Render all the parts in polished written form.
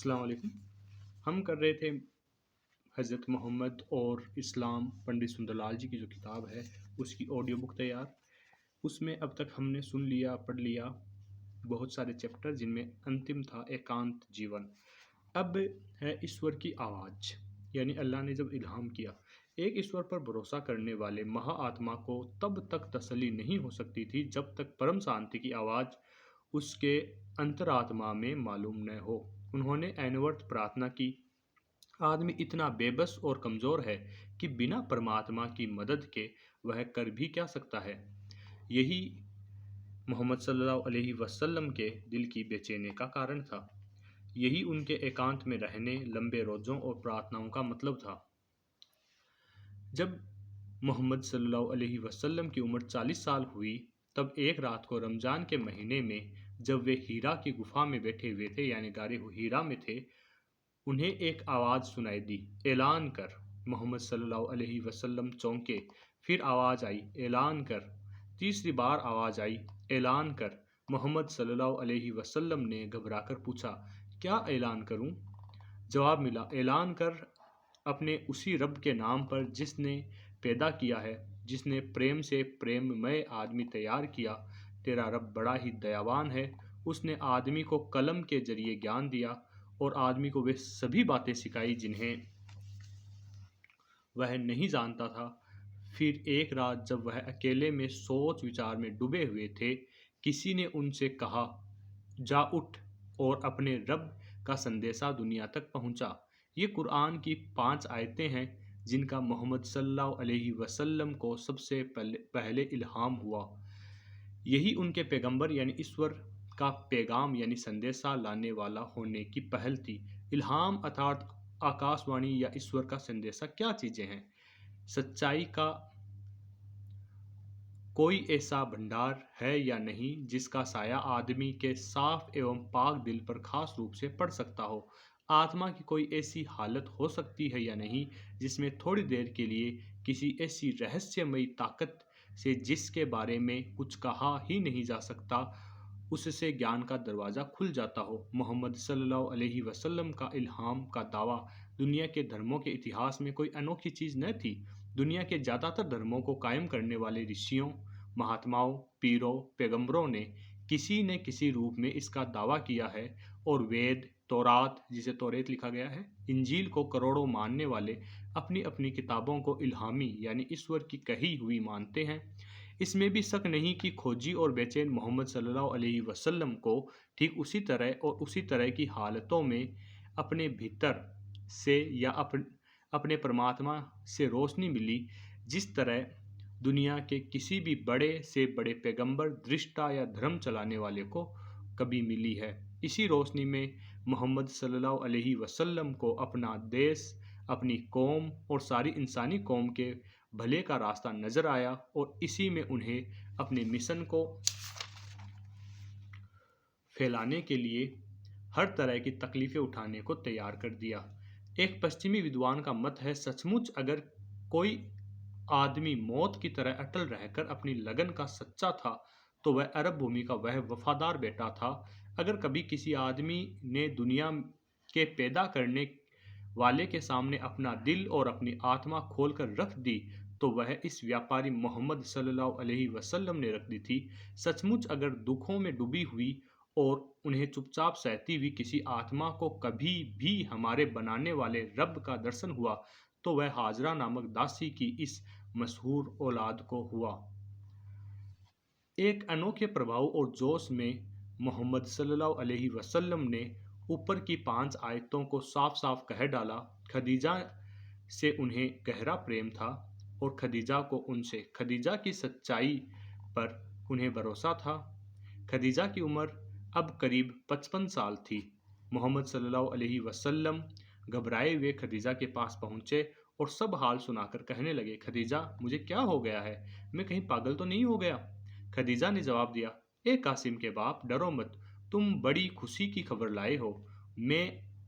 अस्सलाम वालेकुम। हम कर रहे थे हज़रत मोहम्मद और इस्लाम पंडित सुंदरलाल जी की जो किताब है उसकी ऑडियो बुक तैयार। उसमें अब तक हमने सुन लिया, पढ़ लिया बहुत सारे चैप्टर, जिनमें अंतिम था एकांत जीवन। अब है ईश्वर की आवाज़, यानी अल्लाह ने जब इल्हाम किया। एक ईश्वर पर भरोसा करने वाले महाआत्मा को तब तक तसल्ली नहीं हो सकती थी जब तक परम शांति की आवाज़ उसके अंतरात्मा में मालूम न हो। उन्होंने ऐनवक्त प्रार्थना की। आदमी इतना बेबस और कमज़ोर है कि बिना परमात्मा की मदद के वह कर भी क्या सकता है। यही मोहम्मद सल्लल्लाहु अलैहि वसल्लम के दिल की बेचैनी का कारण था। यही उनके एकांत में रहने, लंबे रोज़ों और प्रार्थनाओं का मतलब था। जब मोहम्मद सल्लल्लाहु अलैहि वसल्लम की उम्र 40 साल हुई, तब एक रात को रमज़ान के महीने में, जब वे हीरा की गुफा में बैठे हुए थे, यानी गारे हीरा में थे, उन्हें एक आवाज़ सुनाई दी, ऐलान कर। मोहम्मद सल्लल्लाहु अलैहि वसल्लम चौंके। फिर आवाज़ आई, ऐलान कर। तीसरी बार आवाज़ आई, ऐलान कर। मोहम्मद सल्लल्लाहु अलैहि वसल्लम ने घबराकर पूछा, क्या ऐलान करूं? जवाब मिला, ऐलान कर अपने उसी रब के नाम पर जिसने पैदा किया है, जिसने प्रेम से प्रेममय आदमी तैयार किया। तेरा रब बड़ा ही दयावान है। उसने आदमी को कलम के जरिए ज्ञान दिया और आदमी को वे सभी बातें सिखाई जिन्हें वह नहीं जानता था। फिर एक रात जब वह अकेले में सोच विचार में डूबे हुए थे, किसी ने उनसे कहा, जा उठ और अपने रब का संदेशा दुनिया तक पहुंचा। ये कुरान की 5 आयतें हैं जिनका मोहम्मद सल्लल्लाहु अलैहि वसल्लम को सबसे पहले इल्हाम हुआ। यही उनके पैगंबर यानी ईश्वर का पैगाम यानी संदेशा लाने वाला होने की पहल थी। इल्हाम अर्थात आकाशवाणी या ईश्वर का संदेशा क्या चीज़ें हैं? सच्चाई का कोई ऐसा भंडार है या नहीं जिसका साया आदमी के साफ एवं पाक दिल पर खास रूप से पड़ सकता हो? आत्मा की कोई ऐसी हालत हो सकती है या नहीं जिसमें थोड़ी देर के लिए किसी ऐसी रहस्यमयी ताकत से जिसके बारे में कुछ कहा ही नहीं जा सकता, उससे ज्ञान का दरवाज़ा खुल जाता हो? मोहम्मद सल्लल्लाहु अलैहि वसल्लम का इल्हाम का दावा दुनिया के धर्मों के इतिहास में कोई अनोखी चीज़ न थी। दुनिया के ज़्यादातर धर्मों को कायम करने वाले ऋषियों, महात्माओं, पीरों, पैगंबरों ने किसी न किसी रूप में इसका दावा किया है, और वेद, तौरात जिसे तौरेत लिखा गया है, इंजील को करोड़ों मानने वाले अपनी अपनी किताबों को इल्हामी यानी ईश्वर की कही हुई मानते हैं। इसमें भी शक नहीं कि खोजी और बेचैन मोहम्मद सल्लल्लाहु अलैहि वसल्लम को ठीक उसी तरह और उसी तरह की हालतों में अपने भीतर से या अपने परमात्मा से रोशनी मिली, जिस तरह दुनिया के किसी भी बड़े से बड़े पैगंबर, दृष्टा या धर्म चलाने वाले को कभी मिली है। इसी रोशनी में मोहम्मद सल्लल्लाहु अलैहि वसल्लम को अपना देश, अपनी कौम और सारी इंसानी कौम के भले का रास्ता नजर आया, और इसी में उन्हें अपने मिशन को फैलाने के लिए हर तरह की तकलीफ़ें उठाने को तैयार कर दिया। एक पश्चिमी विद्वान का मत है, सचमुच अगर कोई आदमी मौत की तरह अटल रहकर अपनी लगन का सच्चा था, तो वह अरब भूमि का वह वफादार बेटा था। अगर कभी किसी आदमी ने दुनिया के पैदा करने वाले के सामने अपना दिल और अपनी आत्मा खोलकर रख दी, तो वह इस व्यापारी मोहम्मद सल्लल्लाहु अलैहि वसल्लम ने रख दी थी। सचमुच अगर दुखों में डूबी हुई और उन्हें चुपचाप सहती हुई किसी आत्मा को कभी भी हमारे बनाने वाले रब का दर्शन हुआ, तो वह हाजरा नामक दासी की इस मशहूर औलाद को हुआ। एक अनोखे प्रभाव और जोश में मोहम्मद सल्लल्लाहु अलैहि वसल्लम ने ऊपर की 5 आयतों को साफ साफ कह डाला। खदीजा से उन्हें गहरा प्रेम था और खदीजा को उनसे, खदीजा की सच्चाई पर उन्हें भरोसा था। खदीजा की उम्र अब करीब 55 साल थी। मोहम्मद सल्लल्लाहु अलैहि वसल्लम घबराए हुए खदीजा के पास पहुंचे और सब हाल सुनाकर कहने लगे, खदीजा, मुझे क्या हो गया है? मैं कहीं पागल तो नहीं हो गया? खदीजा ने जवाब दिया, ए कासिम के बाप, डरो मत, तुम बड़ी खुशी की खबर लाए हो। मैं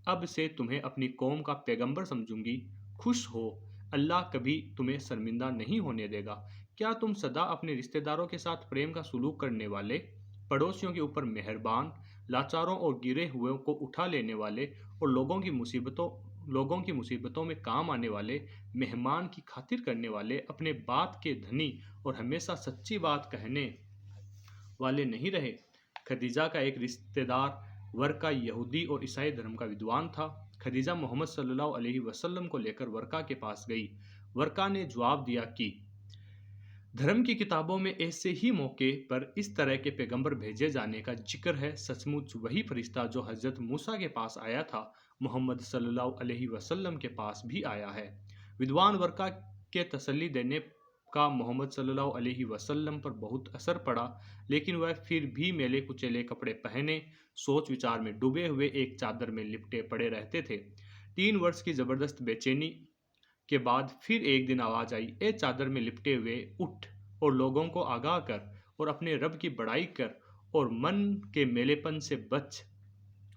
अब से तुम्हें अपनी कौम का पैगंबर समझूंगी। खुश हो, अल्लाह कभी तुम्हें शर्मिंदा नहीं होने देगा। क्या तुम सदा अपने रिश्तेदारों के साथ प्रेम का सुलूक करने वाले, पड़ोसियों के ऊपर मेहरबान, लाचारों और गिरे हुए को उठा लेने वाले और लोगों की मुसीबतों में काम आने वाले, मेहमान की खातिर करने वाले, अपने बात के धनी और हमेशा सच्ची बात कहने वाले नहीं रहे। खदीजा का एक रिश्तेदार वर्का यहूदी और ईसाई धर्म का विद्वान था। खदीजा मोहम्मद सल्लल्लाहु अलैहि वसल्लम को लेकर वर्का के पास गई। वर्का ने जवाब दिया कि धर्म की किताबों में ऐसे ही मौके पर इस तरह के पैगंबर भेजे जाने का जिक्र है। सचमुच वही फरिश्ता जो हजरत मूसा के पास आया था, मोहम्मद सल्लल्लाहु अलैहि वसल्लम के पास भी आया है। विद्वान वर्का के तसल्ली देने का मोहम्मद सल्लल्लाहु अलैहि वसल्लम पर बहुत असर पड़ा, लेकिन वह फिर भी मेले कुचेले कपड़े पहने सोच विचार में डूबे हुए एक चादर में लिपटे पड़े रहते थे। 3 वर्ष की जबरदस्त बेचैनी के बाद फिर एक दिन आवाज आई, ए चादर में लिपटे हुए, उठ और लोगों को आगाह कर और अपने रब की बड़ाई कर और मन के मेलेपन से बच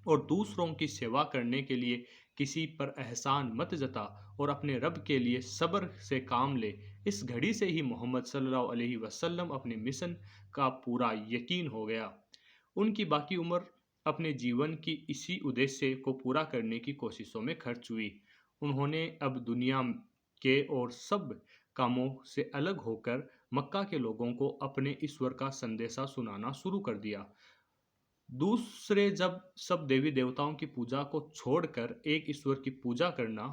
और दूसरों की सेवा करने के लिए किसी पर एहसान मत जता और अपने रब के लिए सब्र से काम ले। इस घड़ी से ही मोहम्मद सल्लल्लाहु अलैहि वसल्लम अपने मिशन का पूरा यकीन हो गया। उनकी बाकी उम्र अपने जीवन की इसी उद्देश्य को पूरा करने की कोशिशों में खर्च हुई। उन्होंने अब दुनिया के और सब कामों से अलग होकर मक्का के लोगों को अपने ईश्वर का संदेशा सुनाना शुरू कर दिया। दूसरे जब सब देवी देवताओं की पूजा को छोड़कर एक ईश्वर की पूजा करना,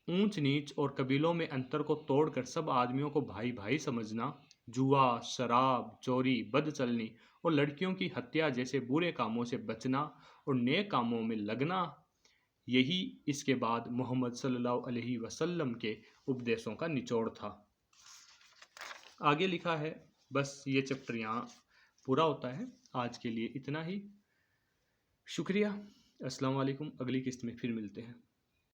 ऊंच नीच और कबीलों में अंतर को तोड़कर सब आदमियों को भाई भाई समझना, जुआ, शराब, चोरी, बदचलनी और लड़कियों की हत्या जैसे बुरे कामों से बचना और नेक कामों में लगना, यही इसके बाद मोहम्मद सल्लल्लाहु अलैहि वसल्लम के उपदेशों का निचोड़ था। आगे लिखा है, बस ये चैप्टर यहाँ पूरा होता है। आज के लिए इतना ही। शुक्रिया। अस्सलाम वालेकुम। अगली किस्त में फिर मिलते हैं।